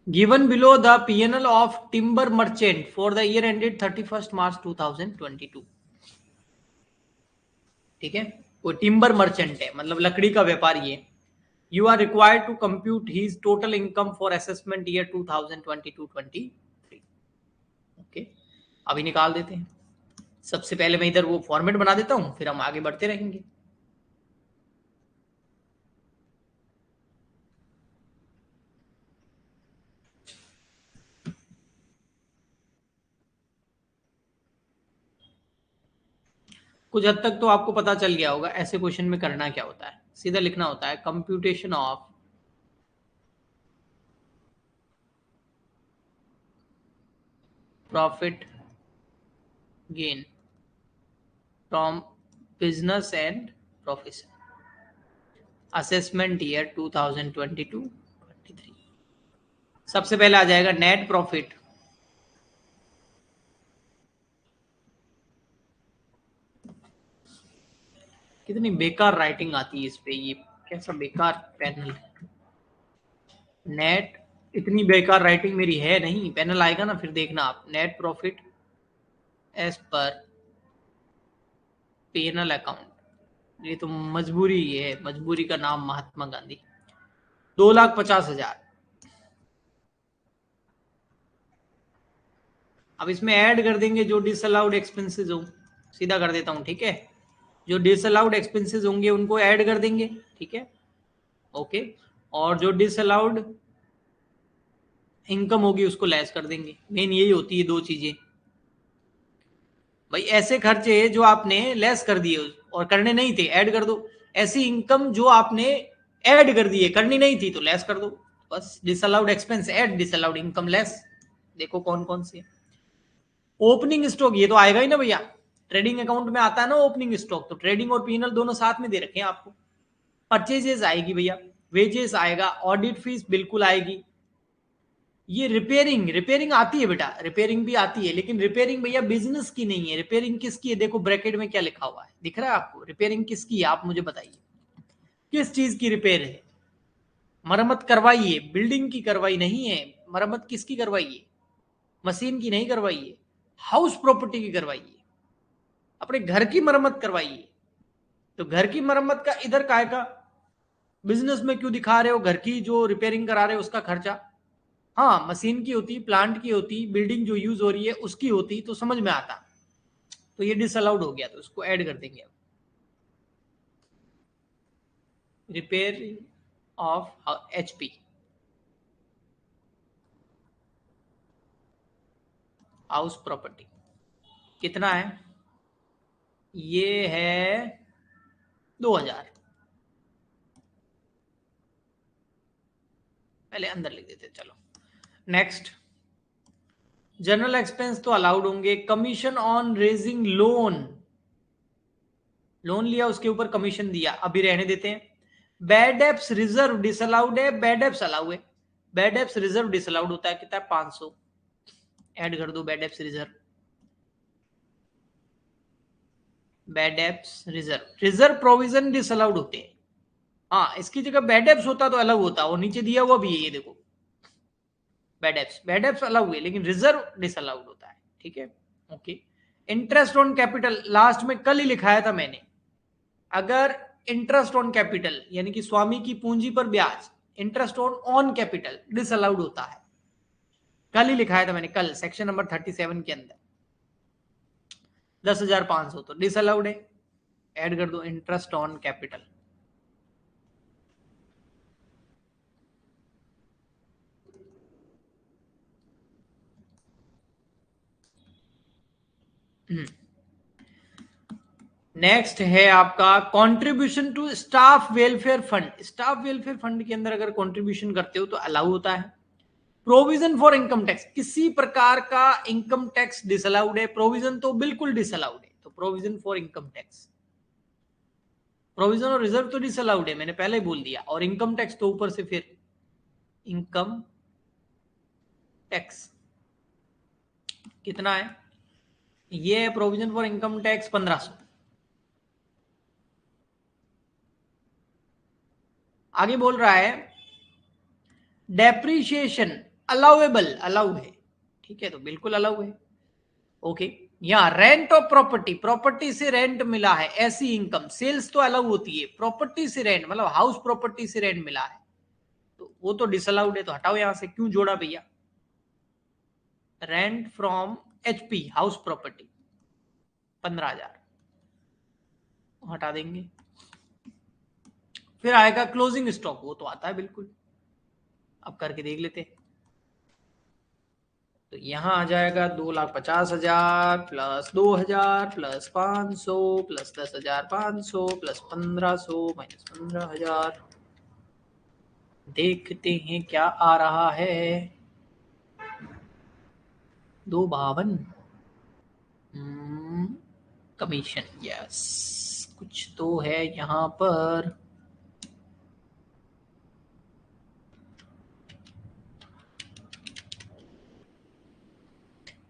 Given below the P&L of timber merchant for the year ended 31 मार्च 2022। ठीक है, वो timber merchant है, मतलब लकड़ी का व्यापारी है। You are required to compute his total income for assessment year 2022-23। Okay, अभी निकाल देते हैं। सबसे पहले मैं इधर वो फॉर्मेट बना देता हूं, फिर हम आगे बढ़ते रहेंगे। कुछ हद तक तो आपको पता चल गया होगा ऐसे क्वेश्चन में करना क्या होता है। सीधा लिखना होता है computation of profit gain from business and profession assessment year 2022-23। सबसे पहले आ जाएगा नेट प्रॉफिट। कितनी बेकार राइटिंग आती है इस पे, ये कैसा बेकार पैनल। नेट, इतनी बेकार राइटिंग मेरी है नहीं, पैनल आएगा ना फिर देखना आप। Net profit as per P&L account, ये तो मजबूरी है, मजबूरी का नाम महात्मा गांधी। 2,50,000। अब इसमें ऐड कर देंगे जो डिसअलाउड एक्सपेंसेस हो। सीधा कर देता हूं, ठीक है। जो डिसअलाउड एक्सपेंसेस होंगे उनको ऐड कर देंगे, ठीक है, ओके। और जो डिसअलाउड इनकम होगी उसको लेस कर देंगे। मेन यही होती है दो चीजें भाई। ऐसे खर्चे जो आपने लेस कर दिए और करने नहीं थे ऐड कर दो। ऐसी इनकम जो आपने ऐड कर दी है, करनी नहीं थी तो लेस कर दो। बस disallowed expense add, disallowed income less. देखो कौन कौन सी है। ओपनिंग स्टॉक ये तो आएगा ही ना भैया, ट्रेडिंग अकाउंट में आता है ना ओपनिंग स्टॉक, तो ट्रेडिंग और P&L दोनों साथ में दे रखे हैं आपको। परचेजेस आएगी भैया, वेजेस आएगा, ऑडिट फीस बिल्कुल आएगी। ये रिपेयरिंग, रिपेयरिंग आती है बेटा, रिपेयरिंग भी आती है, लेकिन रिपेयरिंग भैया बिजनेस की नहीं है। रिपेयरिंग किसकी है, देखो ब्रैकेट में क्या लिखा हुआ है, दिख रहा है आपको। रिपेयरिंग किसकी है आप मुझे बताइए, किस चीज की रिपेयर है। मरम्मत करवाई है, बिल्डिंग की करवाई नहीं है। मरम्मत किसकी करवाई है, मशीन की नहीं करवाई है, हाउस प्रॉपर्टी की करवाई है, अपने घर की मरम्मत करवाई है। तो घर की मरम्मत का इधर काय का बिजनेस में क्यों दिखा रहे हो, घर की जो रिपेयरिंग करा रहे हो उसका खर्चा। हाँ, मशीन की होती, प्लांट की होती, बिल्डिंग जो यूज हो रही है उसकी होती तो समझ में आता। तो ये डिसअलाउड हो गया तो उसको ऐड कर देंगे अब। Repair of HP house property कितना है, ये है 2,000। पहले अंदर लिख देते चलो। नेक्स्ट, जनरल एक्सपेंस तो अलाउड होंगे। Commission on raising loan, loan लिया उसके ऊपर कमीशन दिया, अभी रहने देते हैं। बैड एप्स रिजर्व डिसअलाउड है, बैड एप्स अलाउ है। बैड एप्स रिजर्व डिसअलाउड होता है, कितना है 500। ऐड कर दो bad apps reserve. Bad apps reserve, reserve provision disallowed होते हैं। हाँ, इसकी जगह बैड एप्स होता तो अलग होता, और नीचे दिया हुआ भी है ये देखो। बैड एप्स अलाउ है लेकिन रिजर्व डिसअलाउड होता है, ठीक है, okay. Interest on capital last में कल ही लिखाया था मैंने। अगर इंटरेस्ट ऑन कैपिटल यानी कि स्वामी की पूंजी पर ब्याज, interest on on capital disallowed होता है। कल ही लिखाया था मैंने, कल सेक्शन नंबर 37 के अंदर। 10,500 तो डिसअलाउड है, ऐड कर दो इंटरेस्ट ऑन कैपिटल। नेक्स्ट है आपका contribution to staff welfare fund. Staff welfare fund के अंदर अगर कंट्रीब्यूशन करते हो तो अलाउ होता है। प्रोविजन फॉर इनकम टैक्स, किसी प्रकार का इनकम टैक्स डिसअलाउड है। प्रोविजन तो बिल्कुल डिसअलाउड है, तो provision for income tax. Provision और रिजर्व तो डिसअलाउड है, मैंने पहले ही बोल दिया। और इनकम टैक्स तो ऊपर से फिर इनकम टैक्स कितना है, ये है प्रोविजन फॉर इनकम टैक्स 1,500। आगे बोल रहा है डेप्रीशिएशन अलाउएबल, अलाउ है, ठीक है, तो बिल्कुल अलाउ है। ओके, यहाँ रेंट ऑफ प्रॉपर्टी, प्रॉपर्टी से रेंट मिला है, ऐसी इनकम, सेल्स तो अलाउ होती है, प्रॉपर्टी से रेंट मतलब हाउस प्रॉपर्टी से रेंट मिला है तो वो तो डिसअलाउड है, तो हटाओ यहां से, क्यों जोड़ा भैया? Rent from HP house property 15,000 हटा देंगे। फिर आएगा क्लोजिंग स्टॉक, वो तो आता है बिल्कुल, अब करके देख लेते हैं। तो यहां आ जाएगा 2,50,000 plus 2,000 plus 500 plus 10,500 plus 1,500 minus 15,000। देखते हैं क्या आ रहा है। 252 कमीशन, यस, कुछ तो है यहां पर।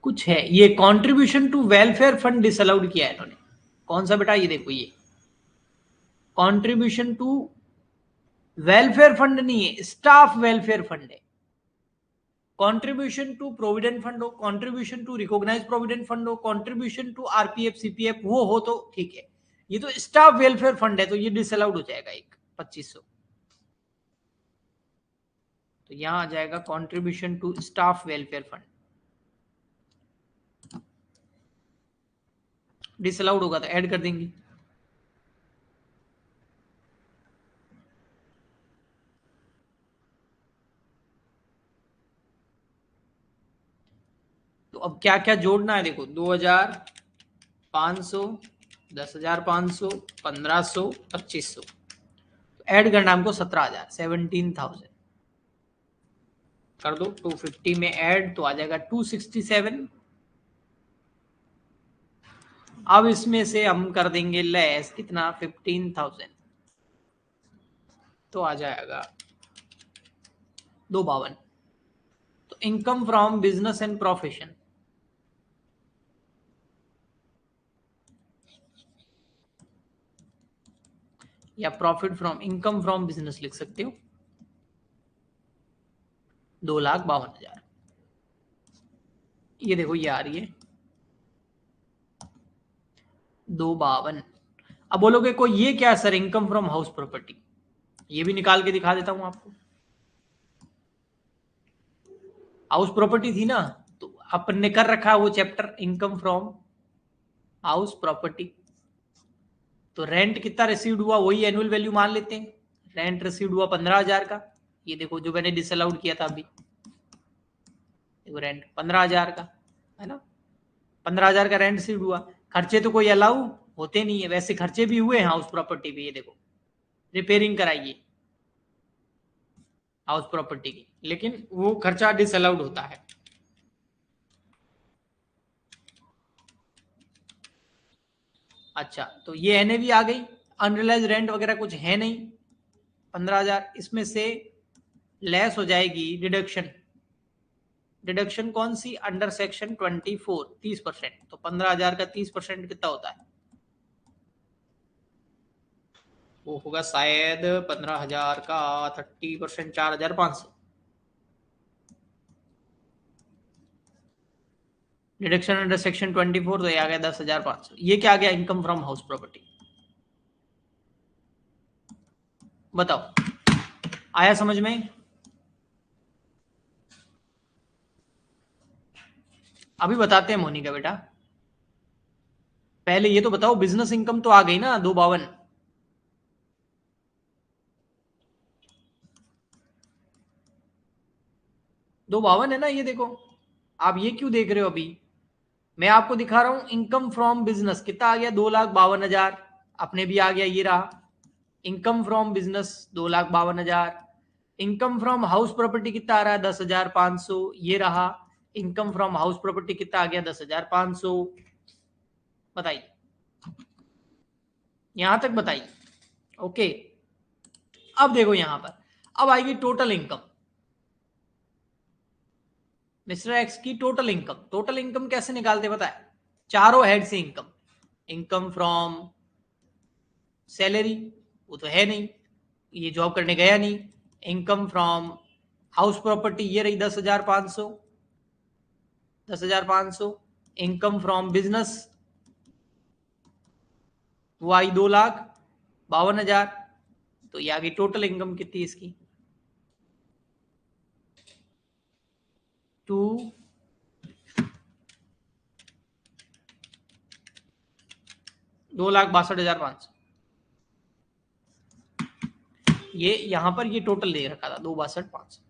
कुछ है, ये contribution to welfare fund disallowed किया है इन्होंने। कौन सा बेटा? ये देखो, ये कंट्रीब्यूशन टू वेलफेयर फंड नहीं है, स्टाफ वेलफेयर फंड है। कंट्रीब्यूशन टू प्रोविडेंट फंड हो, contribution to recognise provident fund हो, कंट्रीब्यूशन टू आरपीएफ सीपीएफ वो हो तो ठीक है, ये तो स्टाफ वेलफेयर फंड है, तो ये डिसअलाउड हो जाएगा एक 2500। तो यहां आ जाएगा contribution to staff welfare fund, disallowed होगा तो ऐड कर देंगे। तो अब क्या क्या जोड़ना है, देखो 2,500 10,500 1,500 2,500, ऐड करना हमको 17,000 17,000 कर दो। 250 में ऐड तो आ जाएगा 267। अब इसमें से हम कर देंगे लेस कितना, 15,000, तो आ जाएगा 252। तो income from business and profession, या profit from income from business लिख सकते हो, 2,52,000। ये देखो ये आ रही है 252। अब बोलोगे कोई ये क्या sir, income from house property, ये भी निकाल के दिखा देता हूं आपको। हाउस प्रॉपर्टी थी ना, तो अपन ने कर रखा है वो chapter, income from house property. तो रेंट कितना रिसीव्ड हुआ, वही एनुअल वैल्यू मान लेते हैं। रेंट रिसीव्ड हुआ 15,000 का, ये देखो जो मैंने डिसअलाउड किया था अभी, देखो रेंट 15,000 का है ना, 15,000 का रेंट रिसीव्ड हुआ। खर्चे तो कोई अलाउ होते नहीं है, वैसे खर्चे भी हुए हैं हाउस प्रॉपर्टी पे, ये देखो रिपेयरिंग कराइए हाउस प्रॉपर्टी की, लेकिन वो खर्चा डिसअलाउड होता है। अच्छा, तो ये एनएवी आ गई, अनरियलाइज रेंट वगैरह कुछ है नहीं, 15,000 इसमें से लेस हो जाएगी डिडक्शन। डिडक्शन कौन सी, अंडर सेक्शन 24 30%, तो 15,000 का 30% कितना होता है, वो होगा शायद 15,000 का 30% 4,500। डिडक्शन अंडर सेक्शन 24, तो ये आ गया 10,500। ये क्या आ गया, इनकम फ्रॉम हाउस प्रॉपर्टी। बताओ आया समझ में? अभी बताते हैं मोनिका बेटा, पहले ये तो बताओ बिजनेस इनकम तो आ गई ना 252। 252 है ना, ये देखो, आप ये क्यों देख रहे हो? अभी मैं आपको दिखा रहा हूं इनकम फ्रॉम बिजनेस कितना आ गया, 2,52,000, अपने भी आ गया, ये रहा income from business 2,52,000। Income from house property कितना आ रहा है, 10,500, ये रहा इनकम फ्रॉम हाउस प्रॉपर्टी कितना आ गया, 10,500। बताइए, यहां तक बताइए। ओके, अब देखो यहां पर, अब आएगी टोटल इनकम, मिस्टर एक्स की टोटल इनकम। टोटल इनकम कैसे निकालते पता है, चारों हेड से इनकम, इनकम फ्रॉम सैलरी वो तो है नहीं, ये जॉब करने गया नहीं, इनकम फ्रॉम हाउस प्रॉपर्टी ये रही 10,500, 10,500। इनकम फ्रॉम बिजनेस वो आई 2,52,000। तो ये आ गई टोटल इनकम कितनी इसकी, 2,62,500। ये यहां पर ये टोटल दे रखा था 2,62,500।